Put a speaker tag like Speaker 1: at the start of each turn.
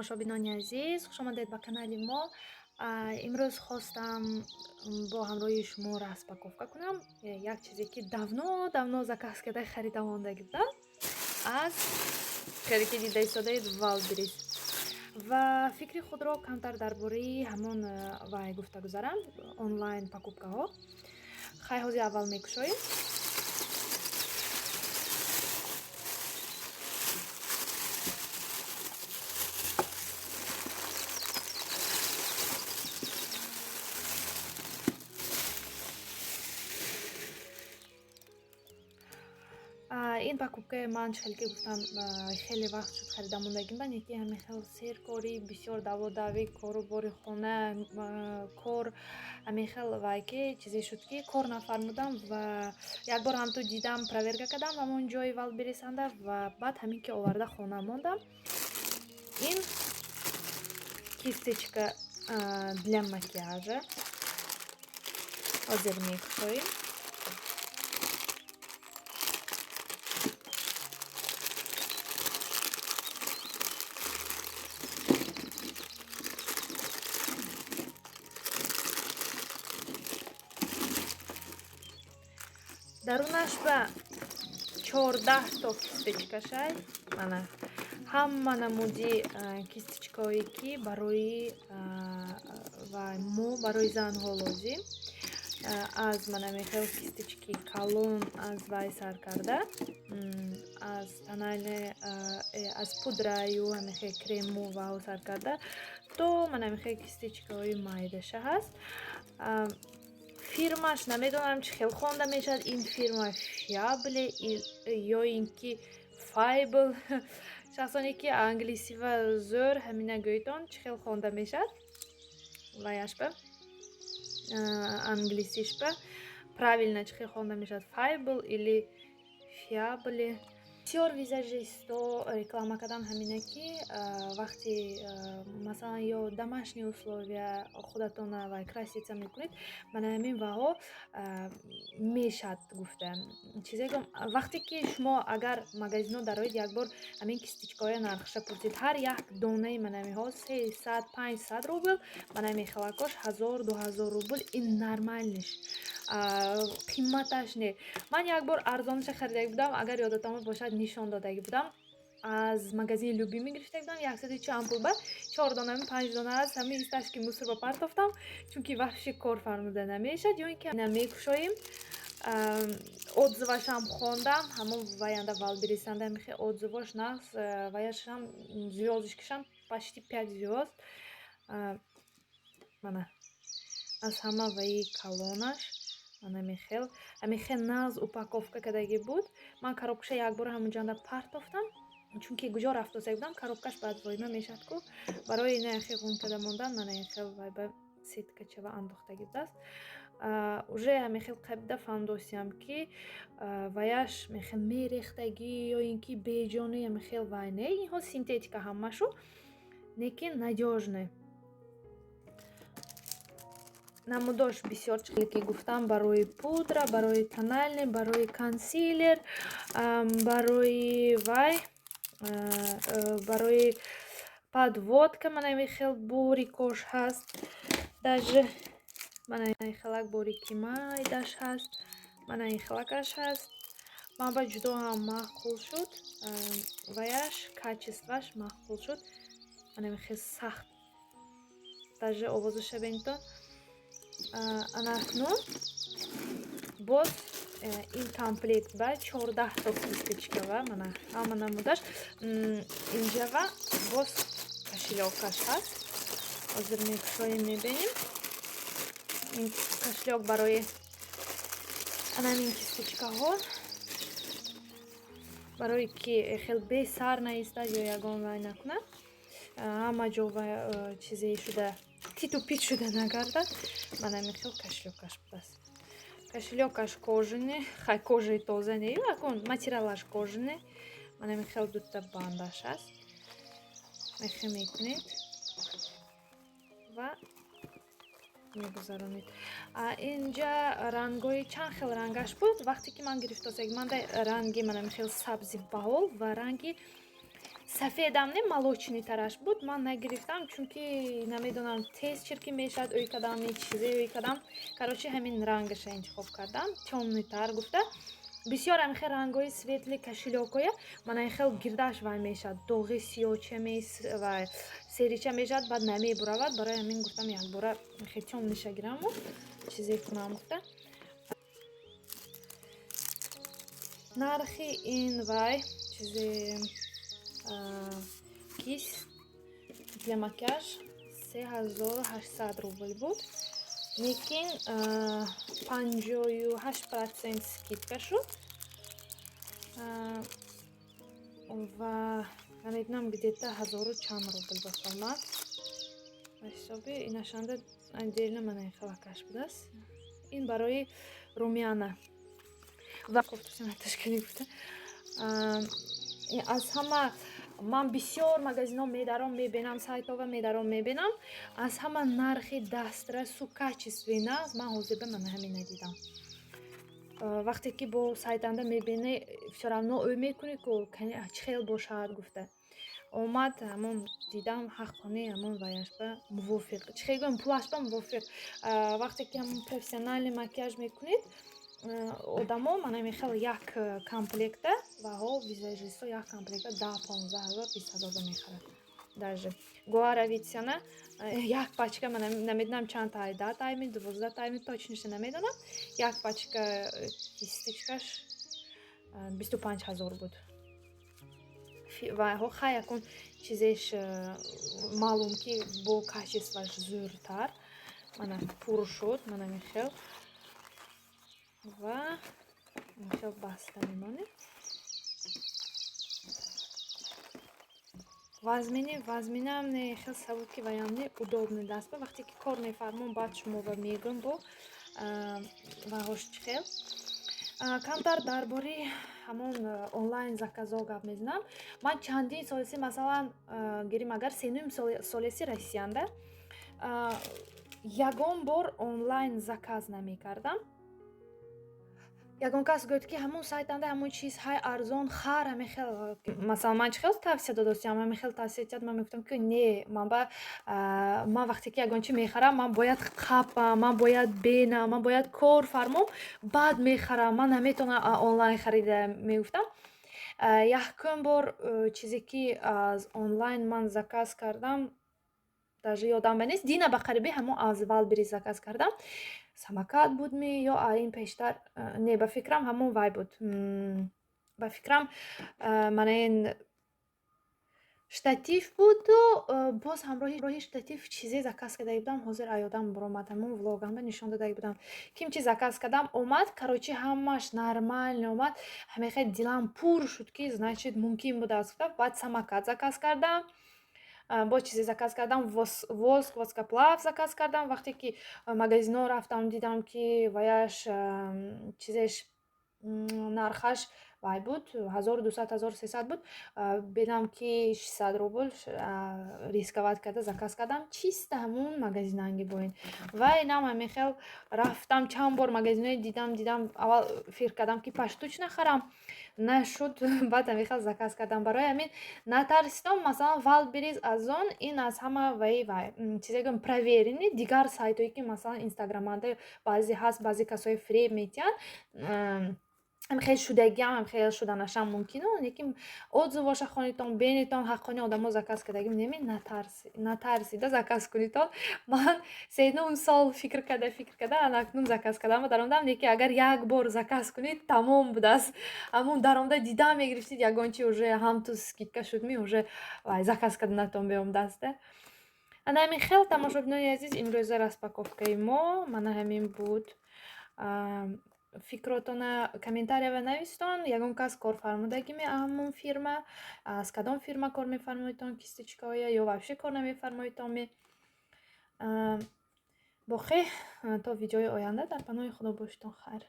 Speaker 1: тамошобинони азиз, хушомадед ба канали мо. Имрӯз хостам бо ҳамроҳи шумо распаковка кунам як чизе ки давно заказ карда харида мондаги будам аз чизе ки дида истодаед Wildberries ва фикри худро камтар дар бораи ҳамон вай гуфта гузарам онлайн покупкаҳо. Хай ҳози аввал мекушоем. ин покупкаи ман чихеле ки гуфтам хеле вақт шуд харида мондагим ба неки ҳамин хел серкорӣ бисёр даводавӣ кору бори хона кор ҳамин хел вай ки чизе шуд ки кор нафармудам ва як бор ҳам ту дидам проверка кардам ҳамон ҷои Wildberries-анда ва баъд ҳамин ки оварда хона мондам. Ин кисточка для макияжа ҳозир мекушоем. дарунаш ба 14 то кисточка шай мана ҳама намуди кисточкаое ки барои мо барои занҳо лозим аз манамехел кисточки калон аз вай сар карда аз танайне аз пудраю ҳамихе крему вао сар карда то манамехе кисточкаои майдаша ҳаст. Фирмаш намедонам чӣ хел хонда мешавад. Ин фирма Fiable ё ин ки Fable шахсоне ки англисива зӯр ҳамина гӯйтон чӣ хел хонда мешавад ваяшба англисишба правилно чӣ хел хонда мешавад Fable или Fiable. бисёр визажисто реклама кардан ҳамина ки вақти масалан ё домашние условия худатона вай краситься мекунед мана ҳамин ваҳо мешад гуфта чизе гум вақте ки шумо агар магазино дароед як бор ҳамин кисточкаҳои нархша пурсед ҳар як донаи манамиҳо 300-500 рубл манами халакош 1000-2000 рубл ин нормальниш қиматаш не. Ман як бор арзонша харидаги будам агар ёдатон бошад нишон додаги будам аз магазини Любими гирифта будам 140 ампул ба 4 донами 5 дона аз ҳамин исташ ки мусорба партофтам чунки вообще кор фармуда намешад ё ин ки намекушоем. отзывашам хондам ҳамон ваянда Wildberries-анда михе отзывош нағз ваяшам звёздочкашам почти 5 звёзд мана аз ҳама ваи калонаш ҳамихел нағз упаковка кардаги буд. Ман коробкаша як бор ҳамунҷанда партофтам чунки куҷо рафтосаги будам коробкаш баъд войма мешад ку барои ина яхе ғун карда мондан мана яхел вай ба сеткачава андохтаги будааст уже ҳамихел қабида фандосиам ки ваяш мехел мерехтагӣ ё ин ки беҷонӣ ҳамихел вай не инҳо синтетика ҳамашу лекин надёжне. намудош бисёр чизе ки гуфтам барои пудра барои тональный барои консилер барои вай барои подводка манами хел бори кош ҳаст даже манами хелак бори ки майдаш ҳаст манами хелакаш ҳаст маба ҷудо ҳам маъқул шуд ваяш качестваш маъқул шуд манами хел сахт даже овозаша бенитон анахну боз ин комплект ба 14 то кисточка ва мана ҳама намудаш инҷава боз кошелёкаш ҳаст ҳозир мекушоем мебинем ин кошелёк барои анамин кисточкаҳо барои ки хел бесар наистад ё ягон вай накунад ҳама ҷо ва чизе шуда титу пит шуда нагардад манами хел кошелёкаш будааст. Кошелёкаш кожаный хай кожаи тоза не якон материалаш кожаный манами хел дутта бандаш аст мехе мекунед ва мегузаронед. Инҷа рангои чанд хел рангаш буд вақте ки ман гирифтосаги манда ранги манами хел сабзи баҳол ва ранги сафедам не молочный тараш буд. Ман нагирифтам, чунки намедонам тез чирки мешад ӯй кадами чизе ӯй кадам. Короче ҳамин рангаша интихоб кардам. Тёмный тар гуфта. Бисёр амихе рангои светли кашилёкоя. Ман амихел гирдаш вай мешад. Доғи сиёча ва серича мешад, баъд намебуравад. Барои ҳамин гуфтам якбора амихе тёмниша гираму чизе кунам гуфта. нархи ин вай чизе кис для макияж 3800 рубл буд. Лекин 58% скидка шуд ва намедонам где-то 1000 чанд рубл бахомад. ҳисоби инашанда отдельно ман халакаш будааст. Ин барои румяна ва кофтусинаташкани гуфта. аз ҳама ман бисёр магазинҳо медаром мебинам, сайтҳо медаром мебинам. Аз ҳама нархи дастрасу качествена ман ҳозирда мана ҳамин надидам. вақте ки бо сайтанда мебини всё равно ӯ мекунӣ ку чӣ хел бошад гуфта. омад ҳамон дидам ҳаққони ҳамон ваяшба мувофиқ чӣ хел гӯям пулашба мувофиқ. вақте ки ҳамон профессиональный макияж мекунед одамо мана мехел як комплекта ваҳо визажистҳо як комплекта 10-15 000 20 000 мехарад. даже гоаравитсяна як пачка ман намедонам чанд тай 10 тайми 12 тайми точниша намедонам. як пачка кистичкаш 25 000 буд. ва ха якун чизеш маълум ки бо качестваш зӯртар мана пур шуд мана мехел ва мехел баста мемонад. вазминам не хел сабуки ваям не удобный даста. вақте ки кор мефармон баъд шумо ва мегӯм бо ваҳош чӣ хел. камтар дар бораи ҳамон онлайн заказҳо гап мезанам. ман чандин солеси масалан гирим агар 3 солеси россиянда ягон бор онлайн заказ намекардам. ягон кас гӯфт ки ҳамон сайтанда ҳамон чиз ҳай арзон хар ҳамехел масалан ман чӣ хел тавсия додастиям ҳамехел тавсия дод ман мегуфтам ки не ман вақте ки ягон чи мехарам ман бояд қапам, ман бояд бенам, ман бояд кор фармом баъд мехарам, ман наметавонам онлайн харида мегуфтам. якум бор чизе ки аз онлайн ман заказ кардам даже ёдам ба нест дина ба қарибӣ ҳамон аз Wildberries заказ кардам. самокат будми ё ин пештар не ба фикрам ҳамон вай буд. ба фикрам мана ин штатив буду боз ҳамроҳи штатив чизе заказ кардаги будам. ҳозир аёдам баромад ҳамон влогамда нишон додаги будам ким чи заказ кардам омад. короче ҳамаш нормально омад. ҳамехел дилам пур шуд ки значит мумкин будааст гуфта. баъд самокат заказ кардам. бо чизе заказ кардам воскоплав заказ кардам. вақте ки магазинҳо рафтам дидам ки ваяш чизеш нархаш вай буд 1200-1300 буд. бинам ки 600 рубл рисковат карда заказ кардам чиста ҳамон магазинанги боин. ва инам ҳамехел рафтам чанд бор магазинҳое дидам аввал фикр кардам ки паштуч нахарам нашуд. баъд ҳамехел заказ кардам. барои ҳамин натарсидам. масалан Wildberries аз он ин аз ҳама вай чизе гӯям проверенӣ. дигар сайтҳое ки масалан инстаграманда баъзе ҳаст баъзе касои фреб метиҳанд ҳамехел шудагиам ҳамехел шуданашам мумкину. лекин отзывоша хонитон бенитон ҳаққони одамо заказ кардагим неми натарсида заказ кунитон. ман 3 сол фикр карда анакнун заказ кардам ва даромадам. лекин агар як бор заказ кунед тамом будааст. ҳамон даромада дида мегирифтед ягон чи уже ҳамту скидка шудми уже заказ карданатон меомдаста. ана ҳамин хел тамошобинони азиз имрӯза распаковкаи мо мана ҳамин буд. фикротона комментариява нависитон. ягон кас кор фармудагими ҳамон фирма аз кадом фирма кор мефармоитон кистичкаоя ё вообще кор намефармоитон бохе то видеои оянда дар паноҳи худо бошитон хайр.